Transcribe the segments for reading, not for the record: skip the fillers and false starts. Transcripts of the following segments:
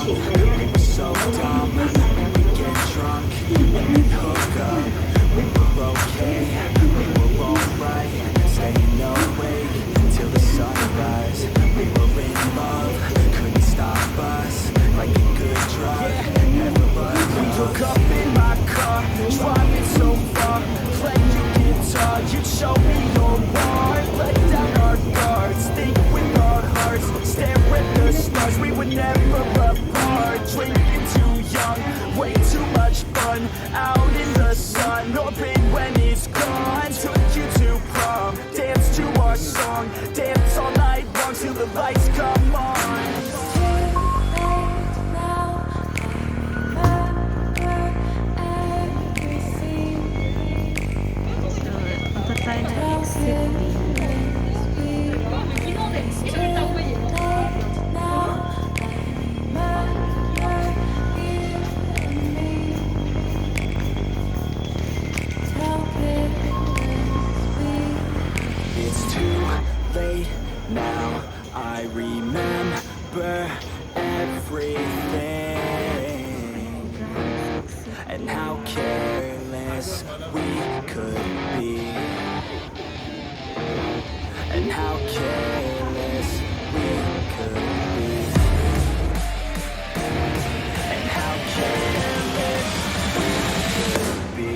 We were so dumb, we would get drunk and then hook up. We were okay, we were alright, staying awake till the sunrise. We were in love, couldn't stop us, like a good drug, never but we woke up in my car, driving so far, playing guitar. You'd show me your heart, let down our guards, think with our hearts, stare at the stars. We were never apart, drinking too young, way too much fun, out in the sun, open when it's gone. Took you to prom, dance to our song, dance all night long till the lights come on. It's too late now, I remember everything, and how careless we could be, and how careless we could be, and how careless we could be.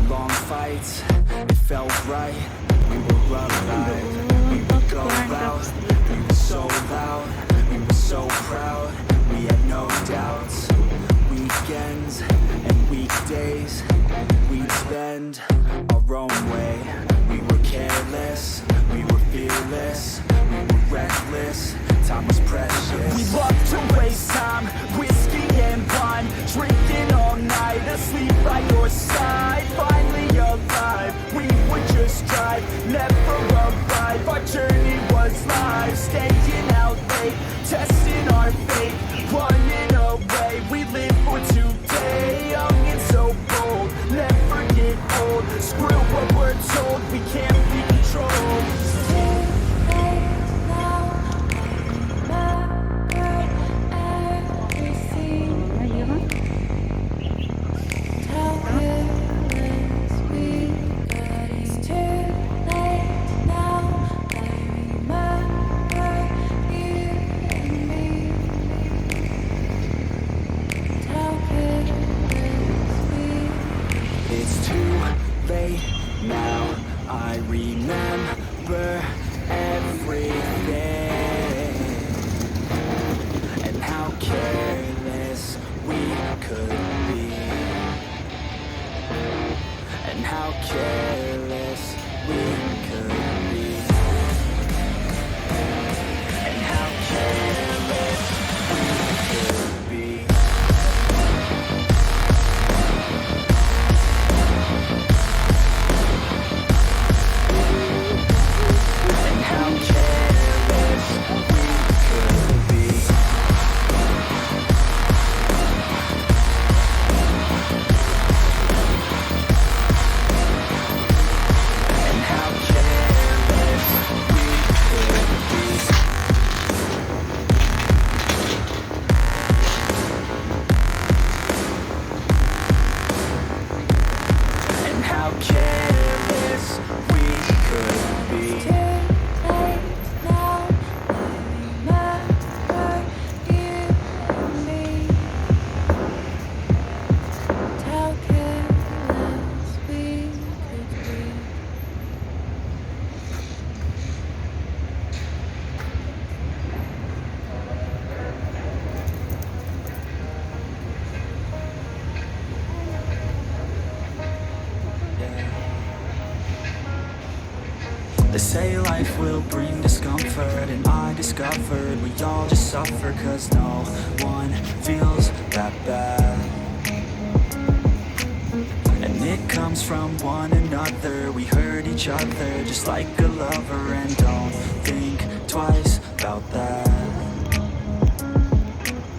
Long fights, it felt right. We were alive. We would go out. We were so loud. We were so proud. We had no doubts. Weekends and weekdays, we'd spend our own way. We were careless. We were fearless. We were reckless. Time was precious. We loved to waste time, whiskey and wine, drinking all night, asleep by your side. Finally alive, we would just drive, never arrive. Our journey was live, staying out late, testing our fate, running away. We live for today, young and so bold, never get old. Screw what we're told, we can't be controlled. It's too late now, I remember everything, and how careless we could be, and how careless we could be, and how careless we could be. They say life will bring discomfort, and I discovered we all just suffer, cause no one feels that bad. comes from one another. We hurt each other just like a lover, and don't think twice about that.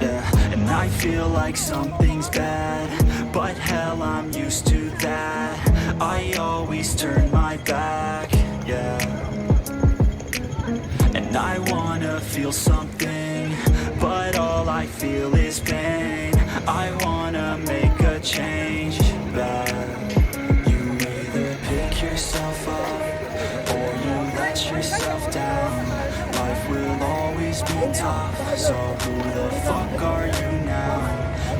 Yeah, and I feel like something's bad, but hell, I'm used to that. I always turn my back, yeah. And I wanna feel something, but all I feel is pain. I wanna make a change back. You either pick yourself up or you let yourself down. Life will always be tough, so who the fuck are you now?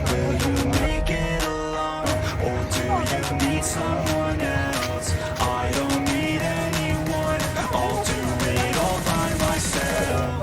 Will you make it alone, or do you need someone else? I don't need anyone, I'll do it all by myself.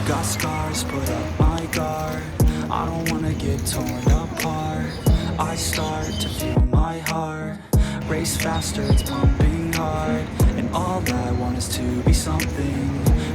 Got scars, put up my guard. I don't wanna get torn apart. I start to feel my heart race faster, it's pumping hard. And all I want is to be something.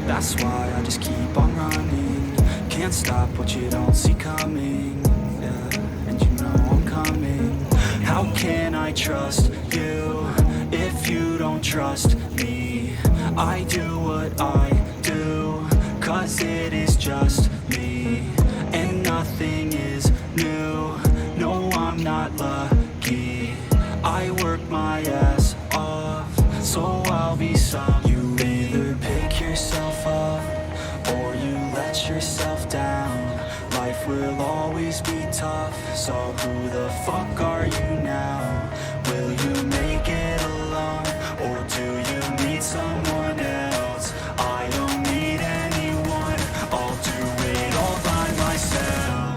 That's why I just keep on running. Can't stop what you don't see coming, yeah. And you know I'm coming. How can I trust you if you don't trust me? I do what I do, 'cause it is just me, and nothing is new. No, I'm not lucky. I work my ass off, so I'll be some. You either pick yourself up or you let yourself down. Life will always be tough, so who the fuck are you now? Will you make it alone, or do you need someone else? I don't need anyone, I'll do it all by myself.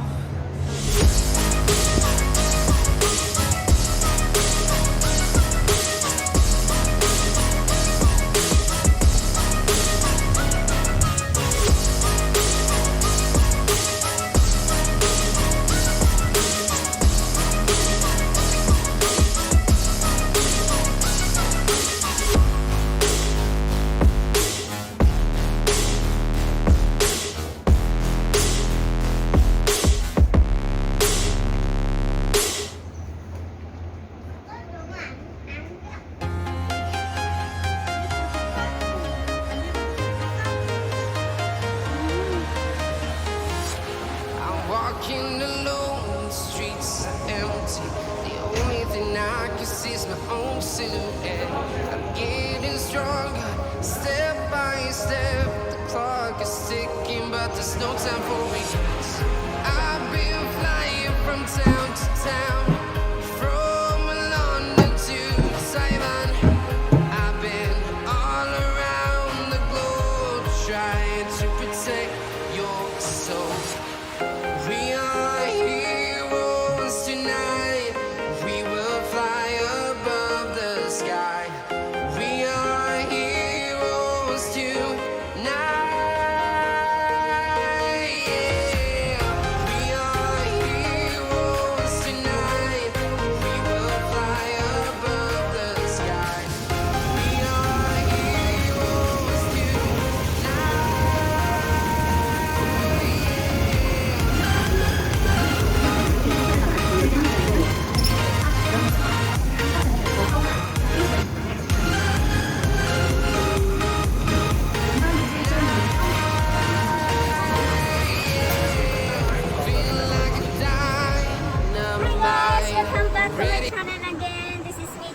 Walking alone, the streets are empty. The only thing I can see is my own silhouette. I'm getting stronger, step by step. The clock is ticking, but there's no time for regrets. I've been flying from town to town, from London to Taiwan. I've been all around the globe, trying to protect your soul. We are heroes tonight. We will fly above the sky. We are heroes tonight. Yeah. We are heroes tonight. We will fly above the sky. We are heroes tonight. Welcome back to my channel again. This is me,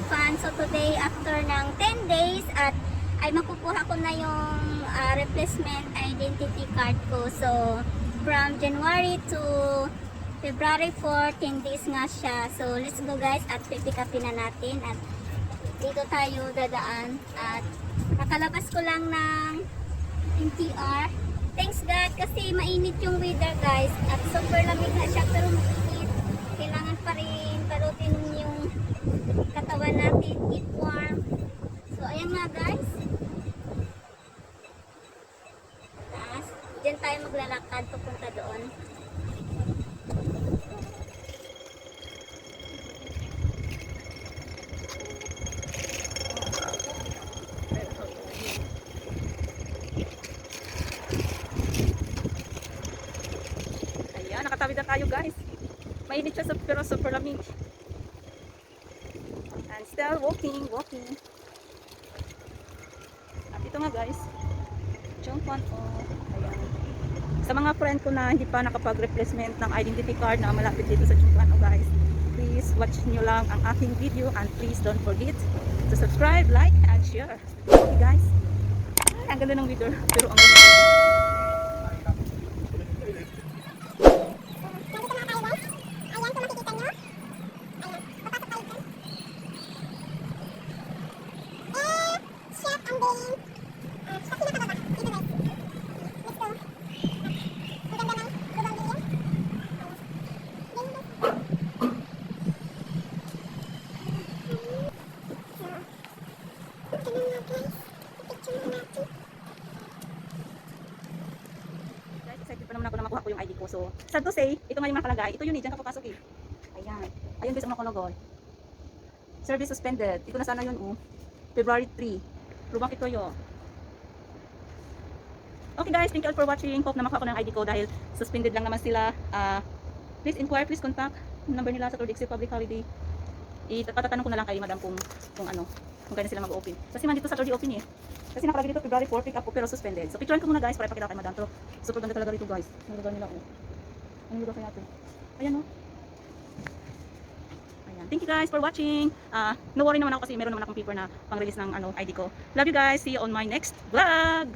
Kwan. So today, after ng 10 days at ay makukuha ko na yung replacement identity card ko. So from January to February 4, 10 days nga siya. So let's go guys at pipick upin na natin at dito tayo dadaan at nakalabas ko lang ng NTR. Thanks God kasi mainit yung weather guys at super lamig na siya pero mainit. Kailangan pa rin balutin yung katawan natin, keep warm. So ayan nga guys. Diyan tayo maglalakad papunta doon. Ayan, nakatawid na tayo guys. Mainit siya pero super lamig. And still walking. At ito nga guys, Kwan. Ayan. Sa mga friend ko na hindi pa nakapag-replacement ng identity card na malapit dito sa Kwan, guys, please watch nyo lang ang aking video and please don't forget to subscribe, like, and share. Okay guys. Ay, ang ganda ng video. Pero ang ganda ng video. Excited pa naman ako na makuha ko yung ID ko. So, sad to say, ito nga yung nakalagay. Ito yun eh, dyan ka papasok eh. Ayan. Ayun guys ang nakalagay. Service suspended. Ito na sana yun February 3. Lubak ito yun. Okay guys, thank you all for watching. Hope na makuha ko ng ID ko dahil suspended lang naman sila. Please inquire, please contact yung number nila sa 3rd exit public holiday. Ipatatanong ko na lang kay madam kung kailan sila mag-open. Kasi man dito sa 3rd open eh. Kasi nakalagay dito February 4, pick up po pero suspended. So picturean ko muna guys para ipakita kay madam. Pero super ganda talaga rito guys. Ang lugar nila Ang lugar kaya ito. Ayan Ayan. Thank you guys for watching. No worry naman ako kasi meron naman akong paper na pang-release ng ID ko. Love you guys. See you on my next vlog.